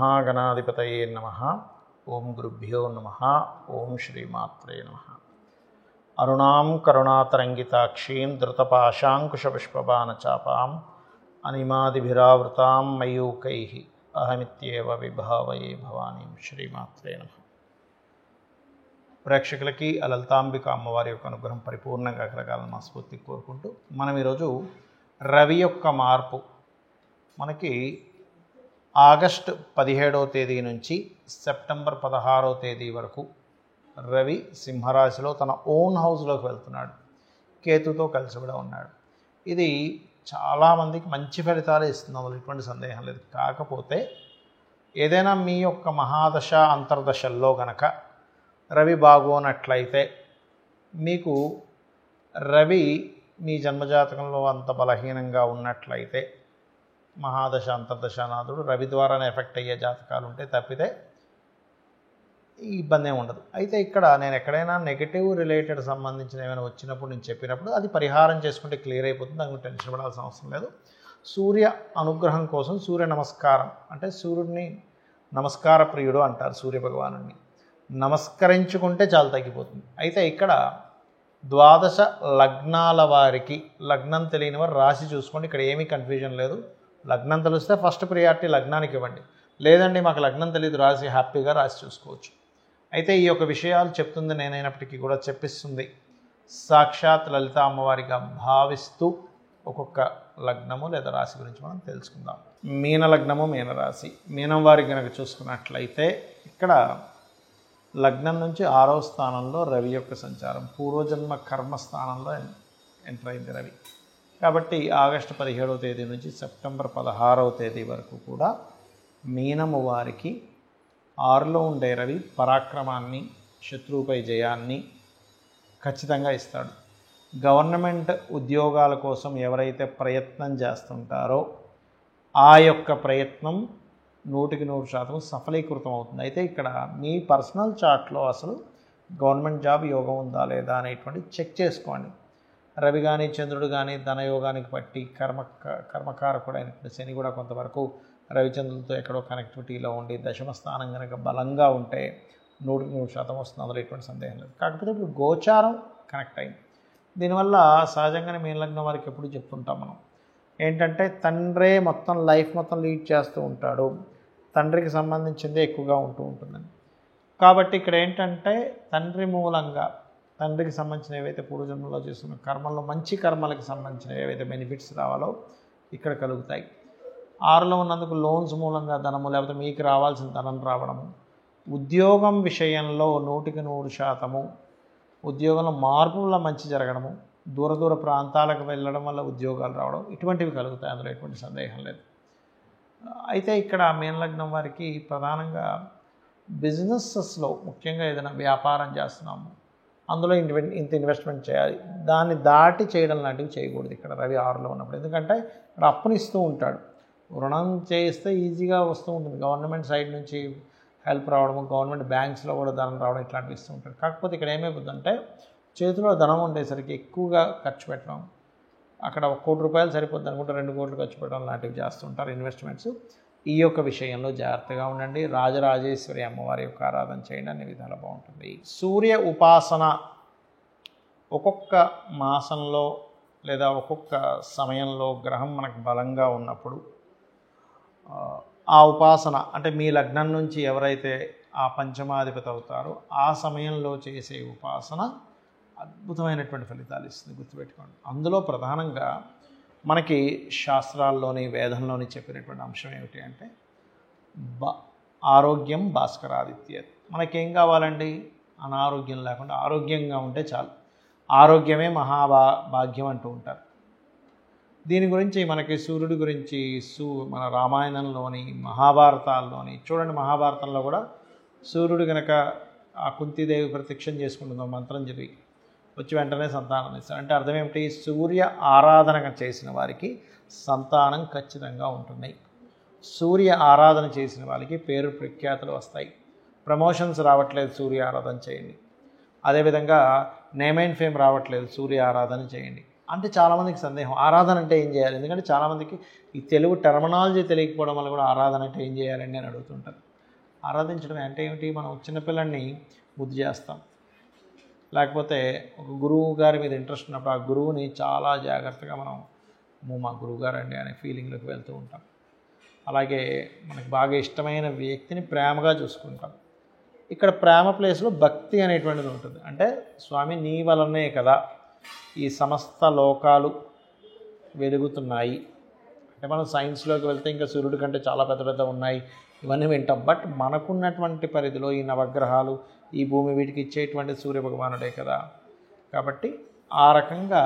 శ్రీమహాగణాధిపతయే నమః. ఓం గురుభ్యో నమః. ఓం శ్రీమాత్రే నమః. అరుణాం కరుణాతరంగితాక్షీం ధృతపాశాంకుశపుష్పబాణచాపాం అనిమాదిభిరావృతాం మయూకైః అహమిత్యేవ విభావయే భవానీం. శ్రీమాత్రే నమః. ప్రేక్షకులకి లలితాంబిక అమ్మవారి యొక్క అనుగ్రహం పరిపూర్ణంగా కలగాలని మనస్ఫూర్తి కోరుకుంటూ మనం ఈరోజు రవి యొక్క మార్పు మనకి ఆగస్టు 17వ తేదీ నుంచి సెప్టెంబర్ 16వ తేదీ వరకు రవి సింహరాశిలో తన ఓన్ హౌస్లోకి వెళ్తున్నాడు. కేతుతో కలిసి కూడా ఉన్నాడు. ఇది చాలామందికి మంచి ఫలితాలు ఇస్తుంది, అందులో ఎటువంటి సందేహం లేదు. కాకపోతే ఏదైనా మీ యొక్క మహాదశ అంతర్దశల్లో గనక రవి బాగోనట్లయితే మీకు రవి మీ జన్మజాతకంలో అంత బలహీనంగా ఉన్నట్లయితే మహాదశ అంతర్దశానాథుడు రవి ద్వారానే ఎఫెక్ట్ అయ్యే జాతకాలు ఉంటే తప్పితే ఈ ఇబ్బంది ఏమి ఉండదు. అయితే ఇక్కడ నేను ఎక్కడైనా నెగిటివ్ రిలేటెడ్ సంబంధించిన ఏమైనా వచ్చినప్పుడు నేను చెప్పినప్పుడు అది పరిహారం చేసుకుంటే క్లియర్ అయిపోతుంది, దానికి టెన్షన్ పడాల్సిన అవసరం లేదు. సూర్య అనుగ్రహం కోసం సూర్య నమస్కారం అంటే సూర్యుడిని నమస్కార ప్రియుడు అంటారు. సూర్య భగవానుడిని నమస్కరించుకుంటే చాలా తగ్గిపోతుంది. అయితే ఇక్కడ ద్వాదశ లగ్నాల వారికి లగ్నం తెలియని వారు రాశి చూసుకోండి. ఇక్కడ ఏమీ కన్ఫ్యూజన్ లేదు. లగ్నం తెలిస్తే ఫస్ట్ ప్రియారిటీ లగ్నానికి ఇవ్వండి. లేదండి మాకు లగ్నం తెలియదు రాశి, హ్యాపీగా రాశి చూసుకోవచ్చు. అయితే ఈ యొక్క విషయాలు చెప్తుంది నేనైనప్పటికీ కూడా చెప్పిస్తుంది సాక్షాత్ లలిత అమ్మవారిగా భావిస్తూ ఒక్కొక్క లగ్నము లేదా రాశి గురించి మనం తెలుసుకుందాం. మీన లగ్నము మీనరాశి. మీనం వారికి కనుక చూసుకున్నట్లయితే ఇక్కడ లగ్నం నుంచి 6వ స్థానంలో రవి యొక్క సంచారం, పూర్వజన్మ కర్మ స్థానంలో ఎంటర్ అయింది రవి. కాబట్టి ఆగస్టు 17వ తేదీ నుంచి సెప్టెంబర్ 16వ తేదీ వరకు కూడా మీనము వారికి 6లో ఉండే రవి పరాక్రమాన్ని, శత్రువుపై జయాన్ని ఖచ్చితంగా ఇస్తాడు. గవర్నమెంట్ ఉద్యోగాల కోసం ఎవరైతే ప్రయత్నం చేస్తుంటారో ఆ యొక్క ప్రయత్నం 100% సఫలీకృతం అవుతుంది. అయితే ఇక్కడ మీ పర్సనల్ చార్ట్లో అసలు గవర్నమెంట్ జాబ్ యోగం ఉందా లేదా అనేటువంటి చెక్ చేసుకోండి. రవి కానీ చంద్రుడు కానీ ధనయోగానికి పట్టి కర్మకారకుడు అయినటువంటి శని కూడా కొంతవరకు రవిచంద్రులతో ఎక్కడో కనెక్టివిటీలో ఉండి దశమ స్థానం కనుక బలంగా ఉంటే 100% వస్తుంది, అందులో ఎటువంటి సందేహం లేదు. కాకపోతే ఇప్పుడు గోచారం కనెక్ట్ అయింది. దీనివల్ల సహజంగానే మీన లగ్నం వారికి ఎప్పుడు చెప్తుంటాం మనం ఏంటంటే తండ్రే మొత్తం లైఫ్ మొత్తం లీడ్ చేస్తూ ఉంటాడు, తండ్రికి సంబంధించిందే ఎక్కువగా ఉంటూ ఉంటుందని. కాబట్టి ఇక్కడ ఏంటంటే తండ్రి మూలంగా తండ్రికి సంబంధించిన ఏవైతే పూర్వజన్మలో చేస్తున్న కర్మల్లో మంచి కర్మలకు సంబంధించిన ఏవైతే బెనిఫిట్స్ రావాలో ఇక్కడ కలుగుతాయి. 6లో ఉన్నందుకు లోన్స్ మూలంగా ధనము లేకపోతే మీకు రావాల్సిన ధనం రావడము, ఉద్యోగం విషయంలో 100% ఉద్యోగంలో మార్పు వల్ల మంచి జరగడము, దూర ప్రాంతాలకు వెళ్ళడం వల్ల ఉద్యోగాలు రావడం, ఇటువంటివి కలుగుతాయి, అందులో ఎటువంటి సందేహం లేదు. అయితే ఇక్కడ మీన లగ్నం వారికి ప్రధానంగా బిజినెసెస్లో ముఖ్యంగా ఏదైనా వ్యాపారం చేస్తున్నాము అందులో ఇంత ఇన్వెస్ట్మెంట్ చేయాలి, దాన్ని దాటి చేయడం లాంటివి చేయకూడదు ఇక్కడ రవి 6లో ఉన్నప్పుడు. ఎందుకంటే ఇక్కడ అప్పునిస్తూ ఉంటాడు. రుణం చేస్తే ఈజీగా వస్తూ ఉంటుంది, గవర్నమెంట్ సైడ్ నుంచి హెల్ప్ రావడము, గవర్నమెంట్ బ్యాంక్స్లో కూడా ధనం రావడం ఇట్లాంటివి ఇస్తూ ఉంటారు. కాకపోతే ఇక్కడ ఏమైపోతుందంటే చేతిలో ధనం ఉండేసరికి ఎక్కువగా ఖర్చు పెట్టడం, అక్కడ 1 కోటి రూపాయలు సరిపోద్ది అనుకుంటే 2 కోట్లు ఖర్చు పెట్టడం లాంటివి చేస్తుంటారు ఇన్వెస్ట్మెంట్స్. ఈ యొక్క విషయంలో జాగ్రత్తగా ఉండండి. రాజరాజేశ్వరి అమ్మవారి యొక్క ఆరాధన చేయండి, అన్ని విధాలు బాగుంటుంది. సూర్య ఉపాసన ఒక్కొక్క మాసంలో లేదా ఒక్కొక్క సమయంలో గ్రహం మనకు బలంగా ఉన్నప్పుడు ఆ ఉపాసన అంటే మీ లగ్నం నుంచి ఎవరైతే ఆ పంచమాధిపతి అవుతారో ఆ సమయంలో చేసే ఉపాసన అద్భుతమైనటువంటి ఫలితాలు ఇస్తుంది, గుర్తుపెట్టుకోండి. అందులో ప్రధానంగా మనకి శాస్త్రాల్లోని వేదంలోని చెప్పినటువంటి అంశం ఏమిటి అంటే ఆరోగ్యం భాస్కరాదిత్య. మనకేం కావాలండి? అనారోగ్యం లేకుండా ఆరోగ్యంగా ఉంటే చాలు. ఆరోగ్యమే భాగ్యం అంటూ ఉంటారు. దీని గురించి మనకి సూర్యుడి గురించి మన రామాయణంలోని మహాభారతాల్లోని చూడండి. మహాభారతంలో కూడా సూర్యుడు కనుక ఆ కుంతీదేవి ప్రత్యక్షం చేసుకుంటుందో మంత్రం చెప్పి వచ్చి వెంటనే సంతానం ఇస్తాడు. అంటే అర్థం ఏమిటి? సూర్య ఆరాధన చేసిన వారికి సంతానం ఖచ్చితంగా ఉంటుంది. సూర్య ఆరాధన చేసిన వాళ్ళకి పేరు ప్రఖ్యాతులు వస్తాయి. ప్రమోషన్స్ రావట్లేదు, సూర్య ఆరాధన చేయండి. అదేవిధంగా నేమ్ అండ్ ఫేమ్ రావట్లేదు, సూర్య ఆరాధన చేయండి. అంటే చాలామందికి సందేహం, ఆరాధన అంటే ఏం చేయాలి? ఎందుకంటే చాలామందికి ఈ తెలుగు టర్మినాలజీ తెలియకపోవడం వల్ల కూడా ఆరాధన అంటే ఏం చేయాలండి అని అడుగుతుంటారు. ఆరాధించడం అంటే ఏమిటి? మనం చిన్నపిల్లల్ని ముద్దు చేస్తాం, లేకపోతే ఒక గురువు గారి మీద ఇంట్రెస్ట్ ఉన్నప్పుడు ఆ గురువుని చాలా జాగ్రత్తగా మనం మా గురువుగారు అండి అనే ఫీలింగ్లోకి వెళ్తూ ఉంటాం. అలాగే మనకు బాగా ఇష్టమైన వ్యక్తిని ప్రేమగా చూసుకుంటాం. ఇక్కడ ప్రేమ ప్లేస్లో భక్తి అనేటువంటిది ఉంటుంది. అంటే స్వామి నీ వలనే కదా ఈ సమస్త లోకాలు వెలుగుతున్నాయి. అంటే మనం సైన్స్లోకి వెళ్తే ఇంకా సూర్యుడి కంటే చాలా పెద్ద పెద్ద ఉన్నాయి, ఇవన్నీ వింటాం. బట్ మనకున్నటువంటి పరిధిలో ఈ నవగ్రహాలు, ఈ భూమి, వీటికి ఇచ్చేటువంటి సూర్యభగవానుడే కదా. కాబట్టి ఆ రకంగా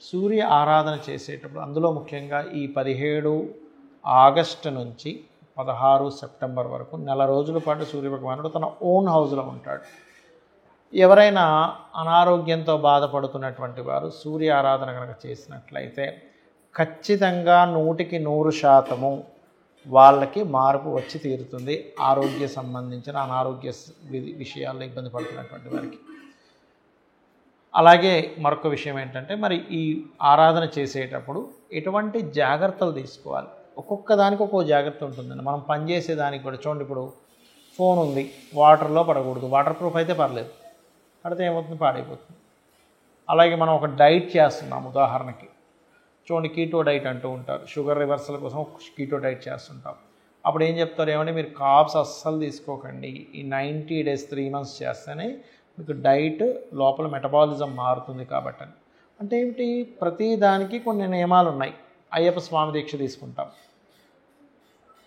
సూర్య ఆరాధన చేసేటప్పుడు అందులో ముఖ్యంగా ఈ 17 ఆగస్టు నుంచి 16 సెప్టెంబర్ వరకు నెల రోజుల పాటు సూర్యభగవానుడు తన ఓన్ హౌస్లో ఉంటాడు. ఎవరైనా అనారోగ్యంతో బాధపడుతున్నటువంటి వారు సూర్య ఆరాధన కనుక చేసినట్లయితే ఖచ్చితంగా 100% వాళ్ళకి మార్పు వచ్చి తీరుతుంది. ఆరోగ్య సంబంధించిన అనారోగ్య విషయాల్లో ఇబ్బంది పడుతున్నటువంటి వారికి. అలాగే మరొక విషయం ఏంటంటే, మరి ఈ ఆరాధన చేసేటప్పుడు ఎటువంటి జాగ్రత్తలు తీసుకోవాలి? ఒక్కొక్క దానికి ఒక్కొక్క జాగ్రత్త ఉంటుందండి. మనం పనిచేసే దానికి కూడా చూడండి, ఇప్పుడు ఫోన్ ఉంది, వాటర్లో పడకూడదు. వాటర్ ప్రూఫ్ అయితే పర్లేదు, పడితే ఏమవుతుంది? పాడైపోతుంది. అలాగే మనం ఒక డైట్ చేస్తున్నాం, ఉదాహరణకి చూడండి, కీటో డైట్ అంటూ ఉంటారు. షుగర్ రివర్సల్ కోసం కీటో డైట్ చేస్తుంటాం. అప్పుడు ఏం చెప్తారు? ఏమంటే మీరు కార్బ్స్ అస్సలు తీసుకోకండి, ఈ 90 days 3 months చేస్తేనే మీకు డైట్ లోపల మెటబాలిజం మారుతుంది కాబట్టి. అంటే ఏమిటి? ప్రతి దానికి కొన్ని నియమాలు ఉన్నాయి. అయ్యప్ప స్వామి దీక్ష తీసుకుంటాం,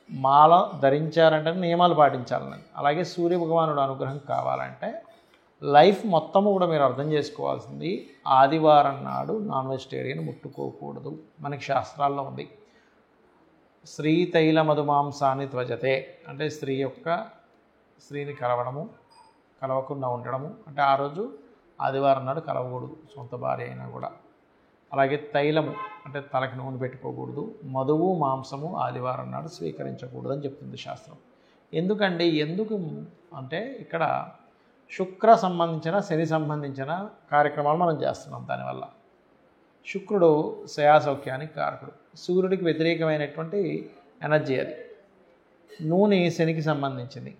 మాల ధరించారంటే నియమాలు పాటించాలని. అలాగే సూర్యభగవానుడు అనుగ్రహం కావాలంటే లైఫ్ మొత్తము కూడా మీరు అర్థం చేసుకోవాల్సింది, ఆదివారం నాడు నాన్ వెజిటేరియన్ ముట్టుకోకూడదు. మనకి శాస్త్రాల్లో ఉంది. స్త్రీ తైల మధుమాంసాన్ని త్వజతే అంటే స్త్రీని కలవకుండా ఉండడము. అంటే ఆ రోజు ఆదివారం నాడు కలవకూడదు, సొంత భార్య అయినా కూడా. అలాగే తైలము అంటే తలకి నూనె పెట్టుకోకూడదు. మధువు మాంసము ఆదివారం నాడు స్వీకరించకూడదు అని చెప్తుంది శాస్త్రం. ఎందుకు అంటే ఇక్కడ శుక్ర సంబంధించిన, శని సంబంధించిన కార్యక్రమాలు మనం చేస్తున్నాం. దానివల్ల శుక్రుడు శయాసౌఖ్యానికి కారకుడు, సూర్యుడికి వ్యతిరేకమైనటువంటి ఎనర్జీ అది. నూనె శనికి సంబంధించింది,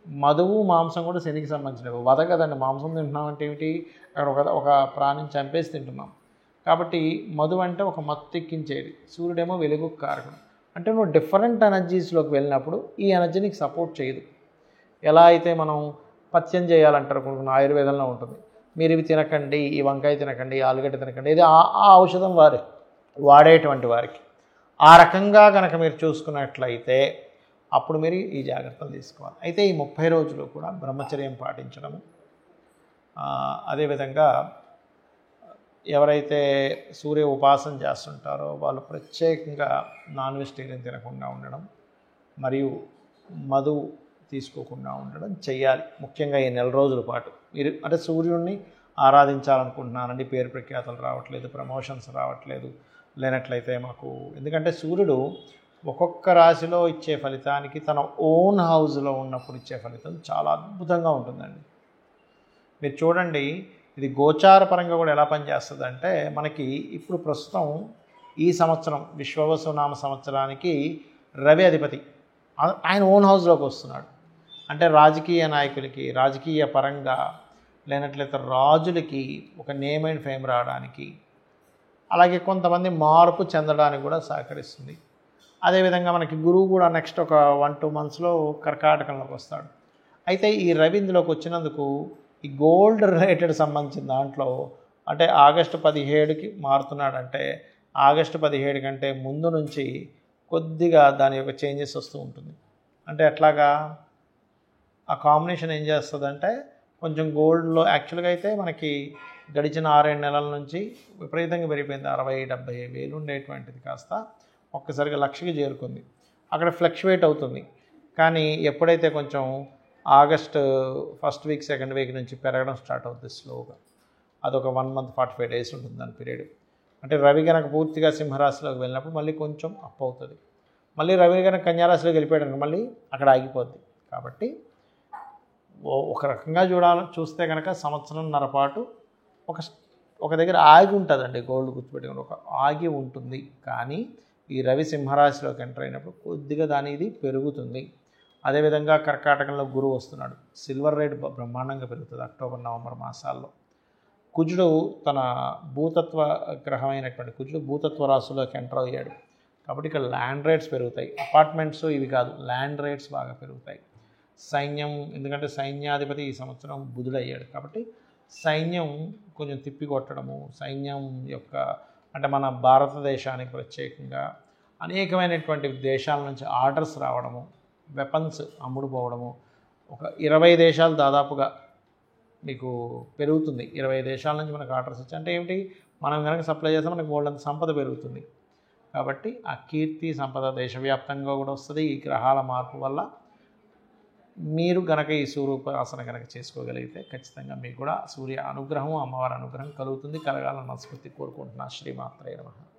మధువు మాంసం కూడా శనికి సంబంధించినవి. వధ కదండి, మాంసం తింటున్నాం అంటే ఏమిటి? అక్కడ ఒక ప్రాణిని చంపేసి తింటున్నాం. కాబట్టి మధు అంటే ఒక మత్తు ఎక్కించేది, సూర్యుడేమో వెలుగు కారకుడు. అంటే నువ్వు డిఫరెంట్ ఎనర్జీస్లోకి వెళ్ళినప్పుడు ఈ ఎనర్జీ నీకు సపోర్ట్ చేయదు. ఎలా అయితే మనం పథ్యం చేయాలంటారు, కొన్ని ఆయుర్వేదంలో ఉంటుంది, మీరు ఇవి తినకండి, ఈ వంకాయ తినకండి, ఆలుగడ్డ తినకండి, ఇది ఆ ఔషధం వాడేటువంటి వారికి. ఆ రకంగా కనుక మీరు చూసుకున్నట్లయితే అప్పుడు మీరు ఈ జాగ్రత్తలు తీసుకోవాలి. అయితే ఈ 30 రోజులు కూడా బ్రహ్మచర్యం పాటించడము, అదేవిధంగా ఎవరైతే సూర్య ఉపాసన చేస్తుంటారో వాళ్ళు ప్రత్యేకంగా నాన్ వెజిటేరియన్ తినకుండా ఉండడం, మరియు మధు తీసుకోకుండా ఉండడం చేయాలి. ముఖ్యంగా ఈ నెల రోజుల పాటు మీరు అంటే సూర్యుడిని ఆరాధించాలనుకుంటున్నానండి, పేరు ప్రఖ్యాతలు రావట్లేదు, ప్రమోషన్స్ రావట్లేదు, లేనట్లయితే మాకు, ఎందుకంటే సూర్యుడు ఒక్కొక్క రాశిలో ఇచ్చే ఫలితానికి తన ఓన్ హౌస్లో ఉన్నప్పుడు ఇచ్చే ఫలితం చాలా అద్భుతంగా ఉంటుందండి. మీరు చూడండి, ఇది గోచార పరంగా కూడా ఎలా పనిచేస్తుంది అంటే, మనకి ఇప్పుడు ప్రస్తుతం ఈ సంవత్సరం విశ్వవసునామ సంవత్సరానికి రవి అధిపతి ఆయన ఓన్ హౌస్లోకి వస్తున్నాడు. అంటే రాజకీయ నాయకులకి, రాజకీయ పరంగా, లేనట్లయితే రాజులకి ఒక నేమ్ అండ్ ఫేమ్ రావడానికి, అలాగే కొంతమంది మార్పు చెందడానికి కూడా సహకరిస్తుంది. అదేవిధంగా మనకి గురువు కూడా నెక్స్ట్ ఒక 1-2 monthsలో కర్కాటకంలోకి వస్తాడు. అయితే ఈ రవి ఇందులోకి వచ్చినందుకు ఈ గోల్డ్ రిలేటెడ్ సంబంధించిన దాంట్లో అంటే ఆగస్టు 17కి మారుతున్నాడంటే ఆగస్టు 17 కంటే ముందు నుంచి కొద్దిగా దాని యొక్క చేంజెస్ వస్తూ ఉంటుంది. అంటే ఎట్లాగా ఆ కాంబినేషన్ ఏం చేస్తుందంటే, కొంచెం గోల్డ్లో యాక్చువల్గా అయితే మనకి గడిచిన 6-7 నెలల నుంచి విపరీతంగా పెరిగిపోయింది. 60-70 వేలు ఉండేటువంటిది కాస్త ఒక్కసారిగా 1,00,000కి చేరుకుంది. అక్కడ ఫ్లక్చువేట్ అవుతుంది. కానీ ఎప్పుడైతే కొంచెం August first week, second week నుంచి పెరగడం స్టార్ట్ అవుతుంది స్లోగా. అదొక 1 month 45 days ఉంటుంది దాని పీరియడ్. అంటే రవి కనుక పూర్తిగా సింహరాశిలోకి వెళ్ళినప్పుడు మళ్ళీ కొంచెం అప్ అవుతుంది. మళ్ళీ రవి కనుక కన్యారాశిలోకి వెళ్ళిపోయాడు మళ్ళీ అక్కడ ఆగిపోద్ది. కాబట్టి ఒక రకంగా చూస్తే కనుక సంవత్సరంన్నర పాటు ఒక ఒక దగ్గర ఆగి ఉంటుందండి. గోల్డ్ గుర్తుపెట్టుకుని ఒక ఆగి ఉంటుంది. కానీ ఈ రవి సింహరాశిలోకి ఎంటర్ అయినప్పుడు కొద్దిగా దాని ఇది పెరుగుతుంది. అదేవిధంగా కర్కాటకంలో గురువు వస్తున్నాడు. సిల్వర్ రేట్ బ్రహ్మాండంగా పెరుగుతుంది అక్టోబర్ నవంబర్ మాసాల్లో. కుజుడు తన భూతత్వ గ్రహమైనటువంటి కుజుడు భూతత్వ రాశిలోకి ఎంటర్ అయ్యాడు. కాబట్టి ఇక్కడ ల్యాండ్ రేట్స్ పెరుగుతాయి. అపార్ట్మెంట్స్ ఇవి కాదు, ల్యాండ్ రేట్స్ బాగా పెరుగుతాయి. సైన్యం, ఎందుకంటే సైన్యాధిపతి ఈ సంవత్సరం బుధుడయ్యాడు. కాబట్టి సైన్యం కొంచెం తిప్పికొట్టడము, సైన్యం యొక్క అంటే మన భారతదేశానికి ప్రత్యేకంగా అనేకమైనటువంటి దేశాల నుంచి ఆర్డర్స్ రావడము, వెపన్స్ అమ్ముడుపోవడము, ఒక 20 దేశాలు దాదాపుగా మీకు పెరుగుతుంది. 20 దేశాల నుంచి మనకు ఆర్డర్స్ వచ్చాయి అంటే ఏమిటి, మనం కనుక సప్లై చేస్తే మనకు వాళ్ళంత సంపద పెరుగుతుంది. కాబట్టి ఆ కీర్తి సంపద దేశవ్యాప్తంగా కూడా వస్తుంది. ఈ గ్రహాల మార్పు వల్ల మీరు గనక ఈ సూర్యోపాసన కనుక చేసుకోగలిగితే ఖచ్చితంగా మీకు కూడా సూర్య అనుగ్రహం, అమ్మవారి అనుగ్రహం కలుగుతుంది. కలగాలని మనస్ఫూర్తి కోరుకుంటున్నా. శ్రీమాత్రే నమః.